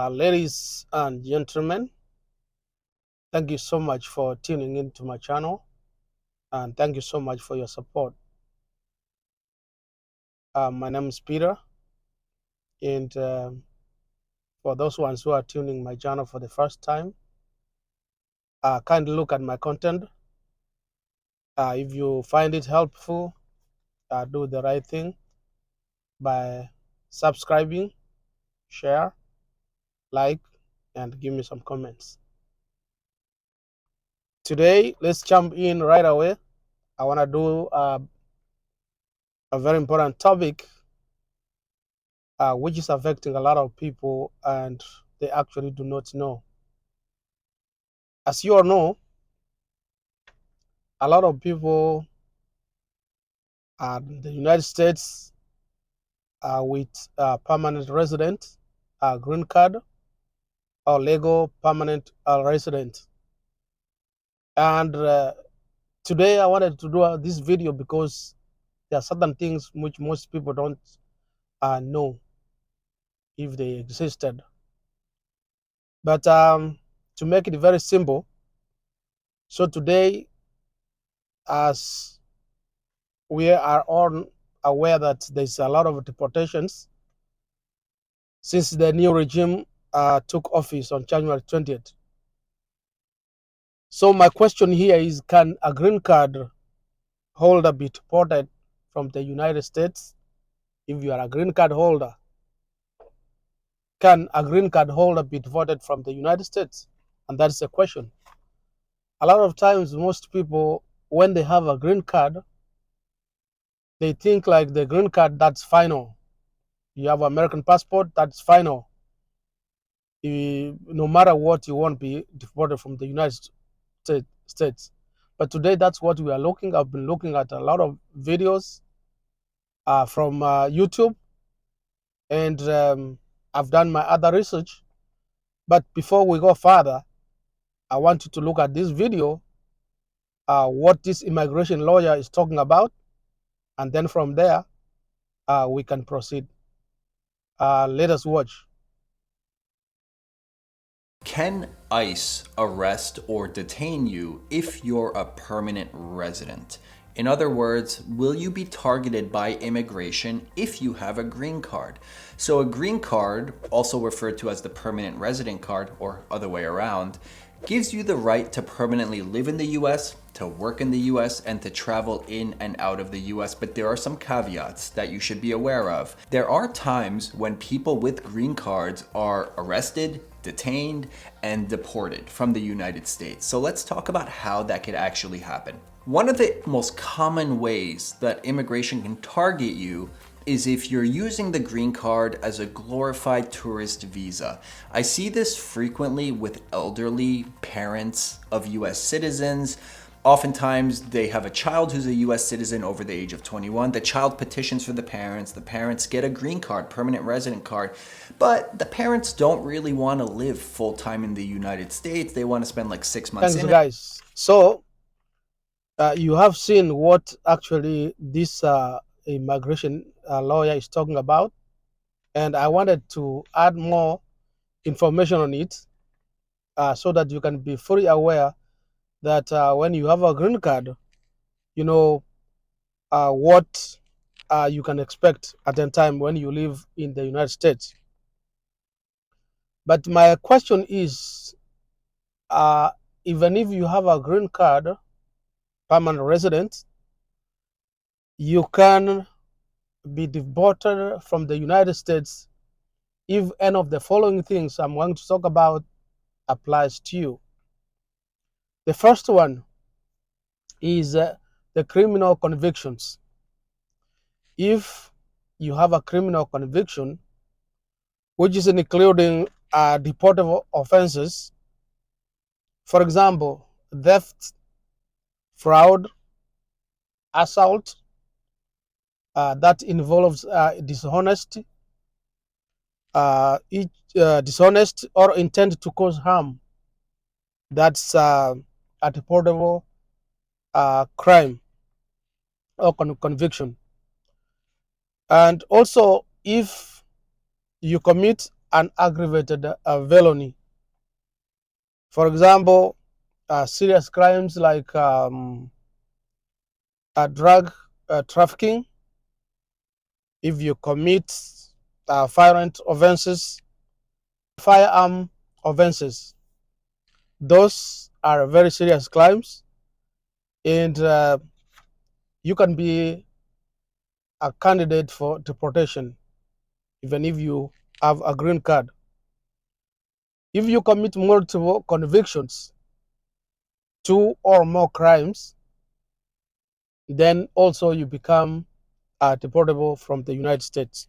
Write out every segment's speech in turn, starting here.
Ladies and gentlemen, thank you so much for tuning into my channel and thank you so much for your support. My name is Peter, and for those ones who are tuning my channel for the first time, kindly look at my content. If you find it helpful, do the right thing by subscribing, share, like, and give me some comments. Today, let's jump in right away. I want to do a very important topic which is affecting a lot of people and they actually do not know. As you all know, a lot of people in the United States with permanent resident, green card, or legal permanent resident. And today I wanted to do this video because there are certain things which most people don't know if they existed. But to make it very simple, so today, as we are all aware that there's a lot of deportations since the new regime took office on January 20th. So my question here is, can a green card holder be deported from the United States? If you are a green card holder, can a green card holder be deported from the United States? And that's the question. A lot of times, most people, when they have a green card, they think like the green card, that's final. You have an American passport, that's final. No matter what, you won't be deported from the United States. But today, that's what we are looking. I've been looking at a lot of videos from YouTube, and I've done my other research. But before we go further, I want you to look at this video, what this immigration lawyer is talking about, and then from there, we can proceed. Let us watch. Can ICE arrest or detain you if you're a permanent resident? In other words, will you be targeted by immigration if you have a green card? So a green card, also referred to as the permanent resident card or other way around, gives you the right to permanently live in the US, to work in the US, and to travel in and out of the US. But there are some caveats that you should be aware of. There are times when people with green cards are arrested, detained, and deported from the United States. So let's talk about how that could actually happen. One of the most common ways that immigration can target you is if you're using the green card as a glorified tourist visa. I see this frequently with elderly parents of US citizens. Oftentimes they have a child who's a US citizen over the age of 21. The child petitions for the parents get a green card, permanent resident card, but the parents don't really want to live full-time in the United States. They want to spend like 6 months Thanks, in it. guys. So you have seen what actually this immigration lawyer is talking about, and I wanted to add more information on it so that you can be fully aware that when you have a green card, you know what you can expect at the time when you live in the United States. But my question is, even if you have a green card, permanent resident, you can be deported from the United States if any of the following things I'm going to talk about applies to you. The first one is the criminal convictions. If you have a criminal conviction, which is including deportable offenses, for example, theft, fraud, assault, that involves dishonesty, dishonest or intent to cause harm. That's a deportable crime or conviction. And also, if you commit an aggravated felony. For example, serious crimes like drug trafficking, if you commit firearm offenses, those are very serious crimes, and you can be a candidate for deportation even if you have a green card. If you commit multiple convictions, two or more crimes, then also you become deportable from the United States.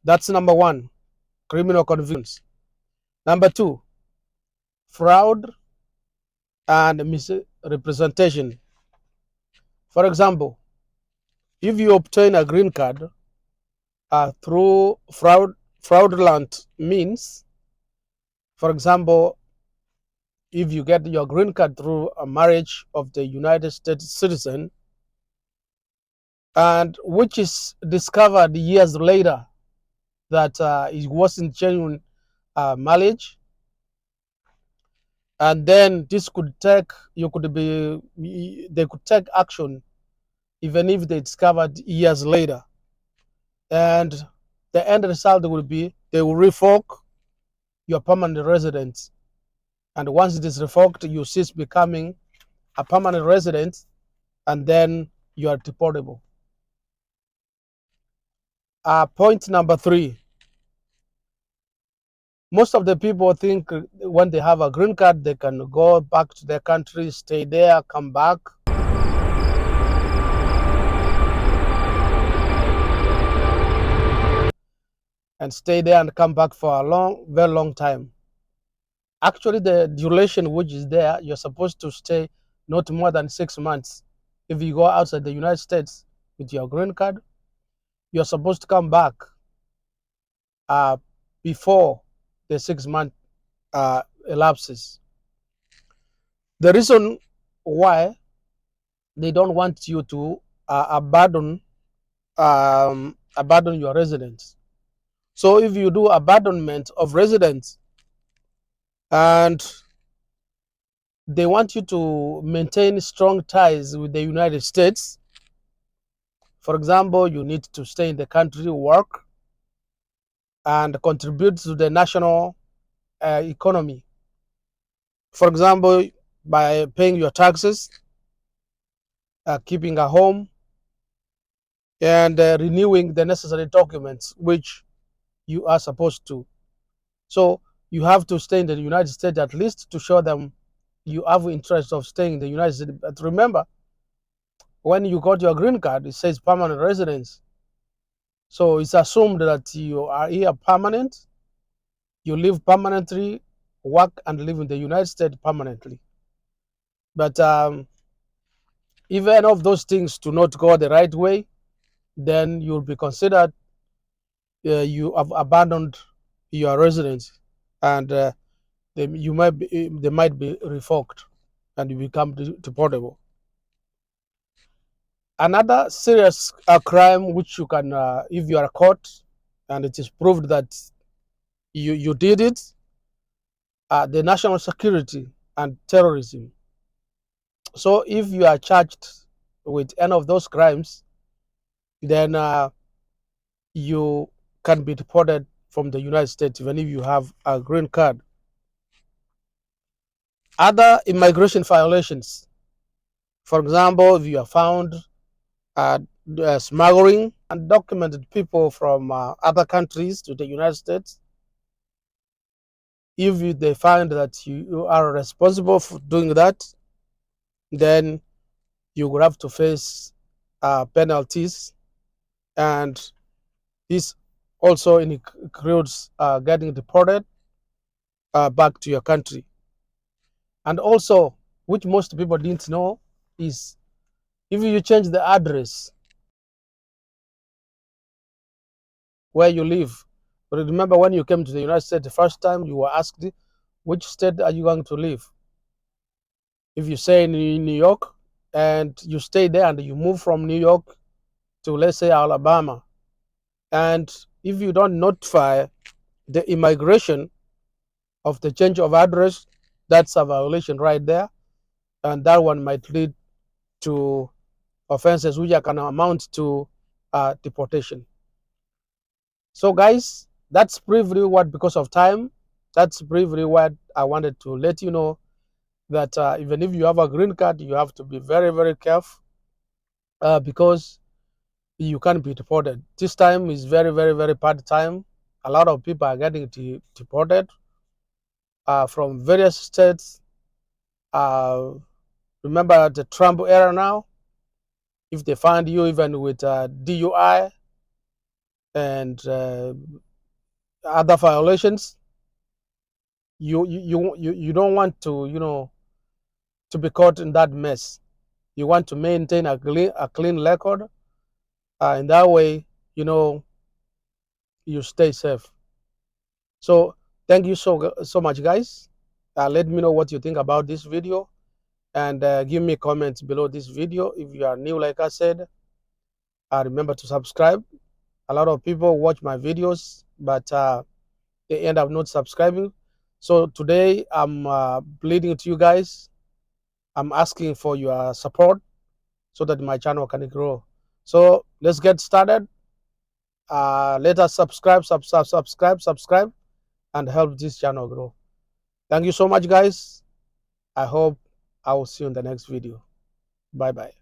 That's number one, criminal convictions. Number two, fraud and misrepresentation. For example, if you obtain a green card through fraudulent means, for example, if you get your green card through a marriage of the United States citizen, and which is discovered years later that it wasn't genuine marriage, and then this could take you could be they could take action even if they discovered years later, and the end result will be they will revoke your permanent residence, and once it is revoked you cease becoming a permanent resident, and then you are deportable. Point number three, most of the people think when they have a green card they can go back to their country, stay there, come back. And stay there and come back for a very long time. Actually, the duration which is there, you're supposed to stay not more than 6 months. If you go outside the United States with your green card, you're supposed to come back uh, before the 6 month elapses. The reason why they don't want you to abandon your residence. So if you do abandonment of residence and they want you to maintain strong ties with the United States, for example, you need to stay in the country, work, and contribute to the national economy. For example, by paying your taxes, keeping a home, and renewing the necessary documents which you are supposed to. So you have to stay in the United States at least to show them you have interest of staying in the United States. But remember, when you got your green card, it says permanent residence. So it's assumed that you are here permanent, you live permanently, work and live in the United States permanently. But if any of those things do not go the right way, then you'll be considered you have abandoned your residence, and they might be revoked, and you become deportable. Another serious crime which you can, if you are caught and it is proved that you did it, the national security and terrorism. So if you are charged with any of those crimes, then you can be deported from the United States even if you have a green card. Other immigration violations, for example, if you are found smuggling undocumented people from other countries to the United States, if they find that you are responsible for doing that, then you will have to face penalties, and this also includes getting deported back to your country. And also, which most people didn't know, is if you change the address where you live. But remember, when you came to the United States the first time, you were asked, which state are you going to live? If you say in New York and you stay there and you move from New York to, let's say, Alabama, and if you don't notify the immigration of the change of address, that's a violation right there, and that one might lead to offenses which can amount to deportation. So, guys, that's briefly what, because of time, that's briefly what I wanted to let you know, that even if you have a green card, you have to be very, very careful, because you can be deported. This time is very, very, very bad time. A lot of people are getting deported from various states. Uh, Remember the Trump era now? If they find you even with DUI and other violations, you don't want to, to be caught in that mess. You want to maintain a clean record. In that way, you stay safe. So thank you so much, guys. Let me know what you think about this video, and give me comments below this video. If you are new, like I said, remember to subscribe. A lot of people watch my videos, but they end up not subscribing. So today I'm pleading to you guys. I'm asking for your support so that my channel can grow. So let's get started. Let us subscribe, and help this channel grow. Thank you so much, guys. I hope I will see you in the next video. Bye bye.